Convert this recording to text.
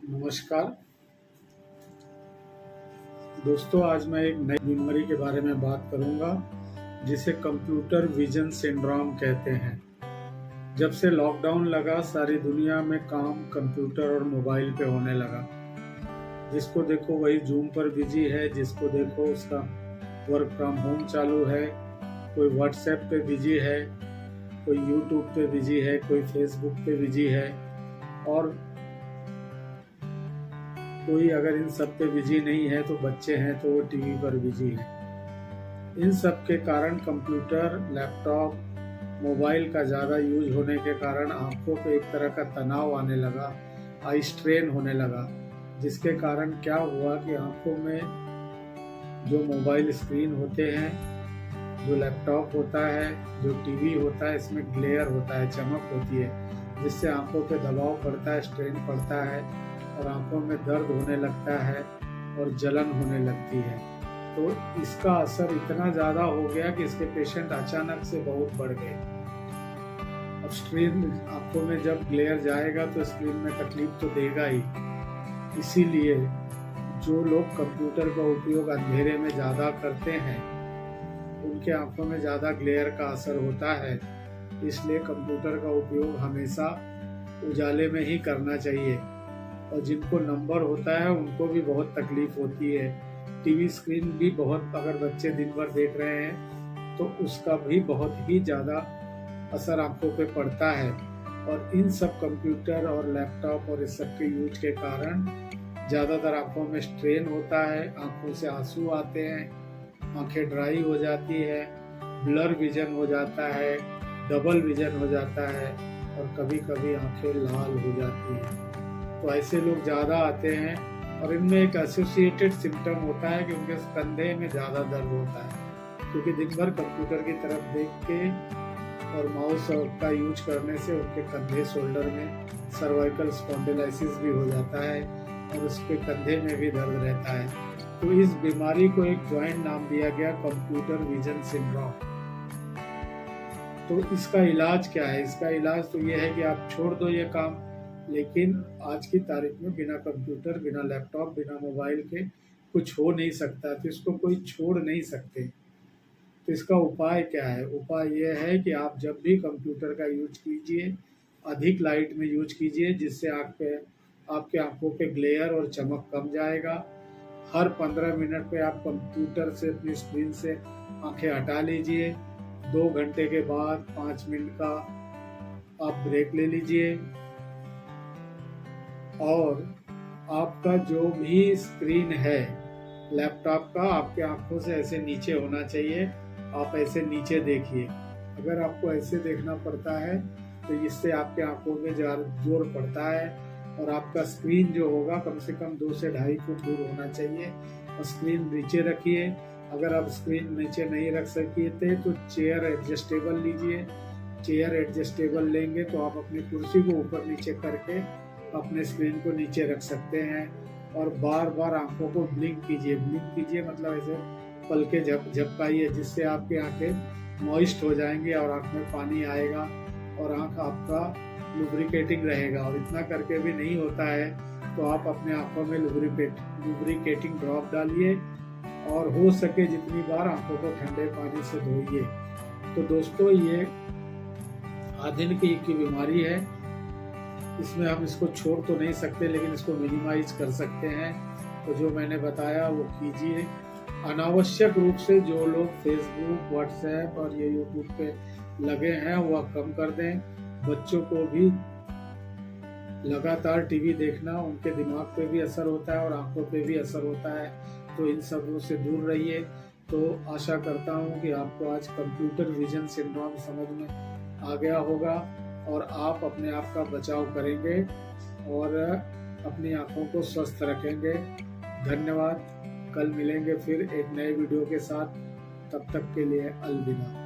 नमस्कार दोस्तों, आज मैं एक नई बीमारी के बारे में बात करूंगा जिसे कंप्यूटर विजन सिंड्रोम कहते हैं। जब से लॉकडाउन लगा, सारी दुनिया में काम कंप्यूटर और मोबाइल पे होने लगा। जिसको देखो वही जूम पर बिजी है, जिसको देखो उसका वर्क फ्रॉम होम चालू है, कोई व्हाट्सएप पे बिजी है, कोई यूट्यूब पे बिजी है, कोई फेसबुक पे बिजी है और कोई अगर इन सब पे बिजी नहीं है तो बच्चे हैं तो वो टीवी पर बिजी है। इन सब के कारण कंप्यूटर, लैपटॉप, मोबाइल का ज़्यादा यूज होने के कारण आंखों पे एक तरह का तनाव आने लगा, आई स्ट्रेन होने लगा। जिसके कारण क्या हुआ कि आंखों में जो मोबाइल स्क्रीन होते हैं, जो लैपटॉप होता है, जो टीवी होता है, इसमें ग्लेयर होता है, चमक होती है, जिससे आंखों पे दबाव पड़ता है, स्ट्रेन पड़ता है और आंखों में दर्द होने लगता है और जलन होने लगती है। तो इसका असर इतना ज़्यादा हो गया कि इसके पेशेंट अचानक से बहुत बढ़ गए। अब स्क्रीन आंखों में जब ग्लेयर जाएगा तो स्क्रीन में तकलीफ तो देगा ही। इसीलिए जो लोग कंप्यूटर का उपयोग अंधेरे में ज़्यादा करते हैं उनके आंखों में ज़्यादा ग्लेयर का असर होता है। इसलिए कंप्यूटर का उपयोग हमेशा उजाले में ही करना चाहिए। और जिनको नंबर होता है उनको भी बहुत तकलीफ होती है। टीवी स्क्रीन भी बहुत, अगर बच्चे दिन भर देख रहे हैं तो उसका भी बहुत ही ज़्यादा असर आंखों पे पड़ता है। और इन सब कंप्यूटर और लैपटॉप और इस सब के यूज के कारण ज़्यादातर आंखों में स्ट्रेन होता है, आंखों से आंसू आते हैं, आंखें ड्राई हो जाती है, ब्लर विजन हो जाता है, डबल विजन हो जाता है और कभी कभी आंखें लाल हो जाती हैं। तो ऐसे लोग ज़्यादा आते हैं और इनमें एक एसोसिएटेड सिम्टम होता है कि उनके कंधे में ज़्यादा दर्द होता है, क्योंकि दिन भर कंप्यूटर की तरफ देख के और माउस का यूज करने से उनके कंधे, शोल्डर में सर्वाइकल स्पॉन्डिलाइसिस भी हो जाता है और उसके कंधे में भी दर्द रहता है। तो इस बीमारी को एक जॉइंट नाम दिया गया, कंप्यूटर विजन सिंड्रोम। तो इसका इलाज क्या है? इसका इलाज तो ये है कि आप छोड़ दो ये काम। लेकिन आज की तारीख में बिना कंप्यूटर, बिना लैपटॉप, बिना मोबाइल के कुछ हो नहीं सकता, तो इसको कोई छोड़ नहीं सकते। तो इसका उपाय क्या है? उपाय यह है कि आप जब भी कंप्यूटर का यूज कीजिए, अधिक लाइट में यूज कीजिए, जिससे आपके आंखों पे ग्लेयर और चमक कम जाएगा। हर 15 मिनट पे आप कंप्यूटर से, अपनी स्क्रीन से आंखें हटा लीजिए। 2 घंटे के बाद 5 मिनट का आप ब्रेक ले लीजिए। और आपका जो भी स्क्रीन है लैपटॉप का, आपके आंखों से ऐसे नीचे होना चाहिए। आप ऐसे नीचे देखिए। अगर आपको ऐसे देखना पड़ता है तो इससे आपके आंखों में जोर पड़ता है और आपका स्क्रीन जो होगा कम से कम 2 से 2.5 फुट दूर होना चाहिए और स्क्रीन नीचे रखिए। अगर आप स्क्रीन नीचे नहीं रख सकते तो चेयर एडजस्टेबल लीजिए। चेयर एडजस्टेबल लेंगे तो आप अपनी कुर्सी को ऊपर नीचे करके अपने स्क्रीन को नीचे रख सकते हैं। और बार बार आंखों को ब्लिंक कीजिए मतलब ऐसे पलके झपकाइए, जिससे आपकी आंखें मॉइस्ट हो जाएंगी और आंख में पानी आएगा और आंख आपका लुब्रिकेटिंग रहेगा। और इतना करके भी नहीं होता है तो आप अपने आंखों में लुब्रिकेटिंग ड्रॉप डालिए और हो सके जितनी बार आंखों को ठंडे पानी से धोइए। तो दोस्तों, ये आधुनिक की बीमारी है। इसमें हम इसको छोड़ तो नहीं सकते, लेकिन इसको मिनिमाइज कर सकते हैं। तो जो मैंने बताया वो कीजिए। अनावश्यक रूप से जो लोग फेसबुक, व्हाट्सएप और ये यूट्यूब पे लगे हैं वह कम कर दें। बच्चों को भी लगातार टीवी देखना उनके दिमाग पे भी असर होता है और आंखों पे भी असर होता है, तो इन सबों से दूर रहिए। तो आशा करता हूँ कि आपको आज कंप्यूटर विजन सिंड्रोम समझ में आ गया होगा और आप अपने आप का बचाव करेंगे और अपनी आंखों को स्वस्थ रखेंगे। धन्यवाद। कल मिलेंगे फिर एक नए वीडियो के साथ। तब तक के लिए अलविदा।